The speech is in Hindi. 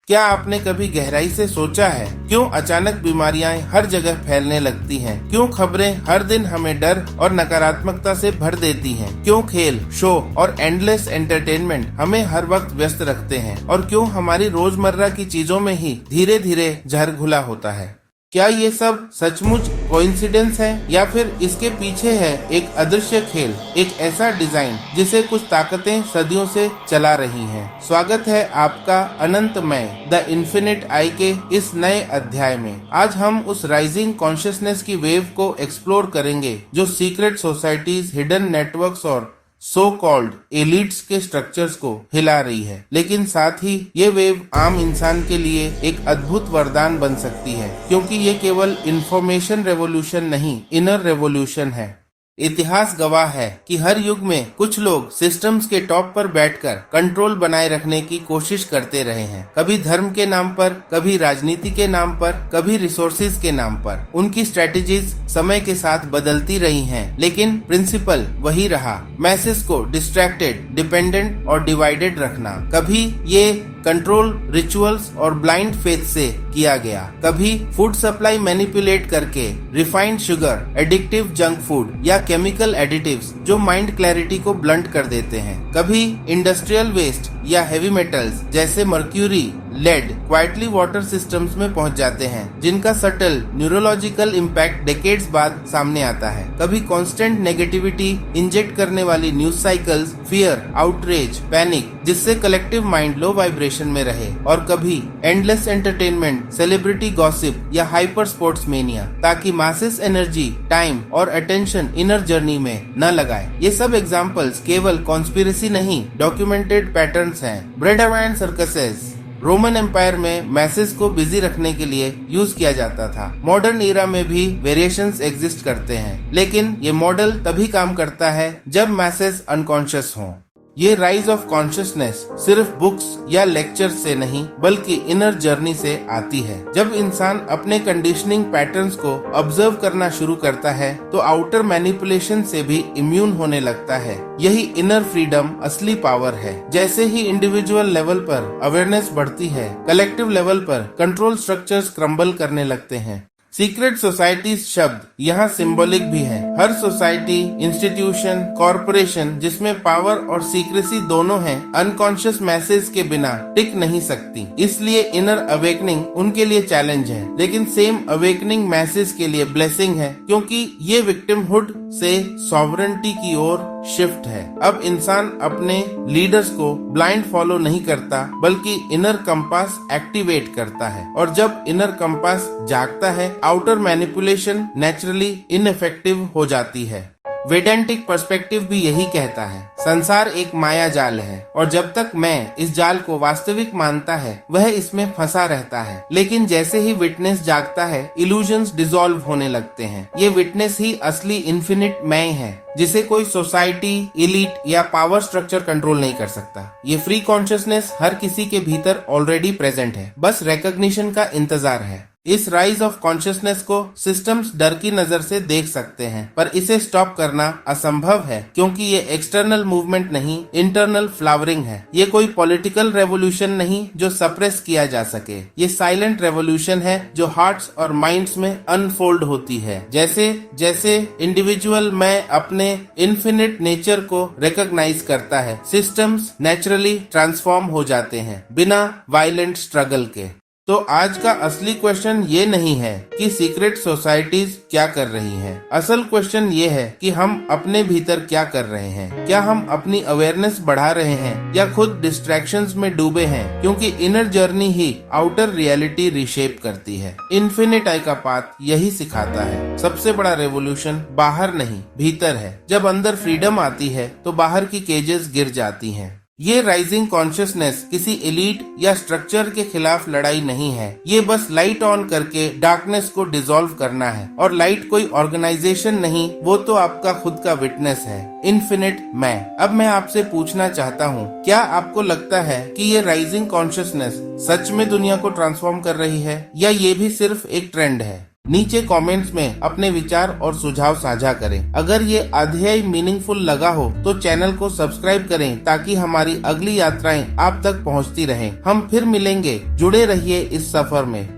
क्या आपने कभी गहराई से सोचा है क्यों अचानक बीमारियां हर जगह फैलने लगती हैं? क्यों खबरें हर दिन हमें डर और नकारात्मकता से भर देती हैं? क्यों खेल, शो और एंडलेस एंटरटेनमेंट हमें हर वक्त व्यस्त रखते हैं? और क्यों हमारी रोजमर्रा की चीजों में ही धीरे धीरे जहर घुला होता है? क्या ये सब सचमुच कोइंसिडेंस है या फिर इसके पीछे है एक अदृश्य खेल, एक ऐसा डिजाइन जिसे कुछ ताकतें सदियों से चला रही हैं? स्वागत है आपका अनंतमय द इन्फिनिट आई के इस नए अध्याय में। आज हम उस राइजिंग कॉन्शियसनेस की वेव को एक्सप्लोर करेंगे जो सीक्रेट सोसाइटीज, हिडन नेटवर्क्स और सो कॉल्ड एलिट्स के स्ट्रक्चर्स को हिला रही है। लेकिन साथ ही ये वेव आम इंसान के लिए एक अद्भुत वरदान बन सकती है, क्योंकि ये केवल इंफॉर्मेशन रेवोल्यूशन नहीं, इनर रेवोल्यूशन है। इतिहास गवाह है कि हर युग में कुछ लोग सिस्टम्स के टॉप पर बैठकर कंट्रोल बनाए रखने की कोशिश करते रहे हैं। कभी धर्म के नाम पर, कभी राजनीति के नाम पर, कभी रिसोर्सेज के नाम पर। उनकी स्ट्रेटेजीज समय के साथ बदलती रही हैं, लेकिन प्रिंसिपल वही रहा, मैसेज को डिस्ट्रैक्टेड, डिपेंडेंट और डिवाइडेड रखना। कभी ये कंट्रोल रिचुअल्स और ब्लाइंड फेथ से किया गया, कभी फूड सप्लाई मैनिपुलेट करके, refined sugar, addictive junk food या केमिकल एडिटिव्स जो माइंड क्लैरिटी को ब्लंट कर देते हैं, कभी इंडस्ट्रियल वेस्ट या हेवी मेटल्स जैसे mercury, lead quietly water systems में पहुंच जाते हैं, जिनका सटल न्यूरोलॉजिकल इम्पैक्ट डेकेड्स बाद सामने आता है। कभी कांस्टेंट नेगेटिविटी इंजेक्ट करने वाली news cycles, fear, outrage, panic, जिससे कलेक्टिव माइंड लो वाइब्रेशन में रहे। और कभी एंडलेस एंटरटेनमेंट, सेलिब्रिटी गॉसिप या हाइपर स्पोर्ट्स मेनिया, ताकि मासेस एनर्जी, टाइम और अटेंशन इनर जर्नी में न लगाए। ये सब एग्जाम्पल्स केवल कॉन्स्पिरेसी नहीं, डॉक्यूमेंटेड पैटर्न्स हैं। ब्रेडवाइन सर्कसेस रोमन एम्पायर में मैसेज को बिजी रखने के लिए यूज किया जाता था। मॉडर्न एरा में भी वेरिएशंस एग्जिस्ट करते हैं, लेकिन ये मॉडल तभी काम करता है जब मैसेज अनकॉन्शियस हो। ये राइज ऑफ कॉन्शियसनेस सिर्फ बुक्स या लेक्चर से नहीं, बल्कि इनर जर्नी से आती है। जब इंसान अपने कंडीशनिंग पैटर्न्स को ऑब्जर्व करना शुरू करता है, तो आउटर मैनिपुलेशन से भी इम्यून होने लगता है। यही इनर फ्रीडम असली पावर है। जैसे ही इंडिविजुअल लेवल पर अवेयरनेस बढ़ती है, कलेक्टिव लेवल पर कंट्रोल स्ट्रक्चर्स क्रम्बल करने लगते हैं। सीक्रेट सोसाइटीज शब्द यहाँ सिंबॉलिक भी है। हर सोसाइटी, इंस्टीट्यूशन, कॉरपोरेशन जिसमें पावर और सीक्रेसी दोनों हैं, अनकॉन्शियस मैसेज के बिना टिक नहीं सकती। इसलिए इनर अवेकनिंग उनके लिए चैलेंज है, लेकिन सेम अवेकनिंग मैसेज के लिए ब्लेसिंग है, क्योंकि ये विक्टिमहुड से सॉवरेंटी की ओर शिफ्ट है। अब इंसान अपने लीडर्स को ब्लाइंड फॉलो नहीं करता, बल्कि इनर कंपास एक्टिवेट करता है। और जब इनर कंपास जागता है, आउटर मैनिपुलेशन नेचुरली इनइफेक्टिव हो जाती है। वेदांतिक पर्सपेक्टिव भी यही कहता है, संसार एक माया जाल है, और जब तक मैं इस जाल को वास्तविक मानता है, वह इसमें फंसा रहता है। लेकिन जैसे ही विटनेस जागता है, इल्यूजन्स डिसॉल्व होने लगते हैं। ये विटनेस ही असली इन्फिनिट मैं है, जिसे कोई सोसाइटी, एलीट या पावर स्ट्रक्चर कंट्रोल नहीं कर सकता। ये फ्री कॉन्शियसनेस हर किसी के भीतर ऑलरेडी प्रेजेंट है, बस रिकॉग्निशन का इंतजार है। इस राइज ऑफ कॉन्शियसनेस को सिस्टम्स डर की नजर से देख सकते हैं, पर इसे स्टॉप करना असंभव है, क्योंकि ये एक्सटर्नल मूवमेंट नहीं, इंटरनल फ्लावरिंग है। ये कोई पॉलिटिकल रेवोल्यूशन नहीं जो सप्रेस किया जा सके। ये साइलेंट रेवोल्यूशन है जो हार्ट्स और माइंड्स में अनफोल्ड होती है। जैसे जैसे इंडिविजुअल मैं अपने इन्फिनिट नेचर को रिकॉग्नाइज करता है, सिस्टम्स नेचुरली ट्रांसफॉर्म हो जाते हैं, बिना वायलेंट स्ट्रगल के। तो आज का असली क्वेश्चन ये नहीं है कि सीक्रेट सोसाइटीज क्या कर रही हैं। असल क्वेश्चन ये है कि हम अपने भीतर क्या कर रहे हैं। क्या हम अपनी अवेयरनेस बढ़ा रहे हैं या खुद डिस्ट्रैक्शंस में डूबे हैं, क्योंकि इनर जर्नी ही आउटर रियलिटी रिशेप करती है। इन्फिनिट आई का पाथ यही सिखाता है। सबसे बड़ा रेवोल्यूशन बाहर नहीं, भीतर है। जब अंदर फ्रीडम आती है, तो बाहर की केजेस गिर जाती हैं। ये राइजिंग कॉन्शियसनेस किसी एलीट या स्ट्रक्चर के खिलाफ लड़ाई नहीं है। ये बस लाइट ऑन करके डार्कनेस को डिसॉल्व करना है। और लाइट कोई ऑर्गेनाइजेशन नहीं, वो तो आपका खुद का विटनेस है, इन्फिनिट मैं। अब मैं आपसे पूछना चाहता हूँ, क्या आपको लगता है कि ये राइजिंग कॉन्शियसनेस सच में दुनिया को ट्रांसफॉर्म कर रही है, या ये भी सिर्फ एक ट्रेंड है? नीचे कमेंट्स में अपने विचार और सुझाव साझा करें। अगर ये अध्याय मीनिंगफुल लगा हो तो चैनल को सब्सक्राइब करें ताकि हमारी अगली यात्राएं आप तक पहुंचती रहें। हम फिर मिलेंगे, जुड़े रहिए इस सफर में।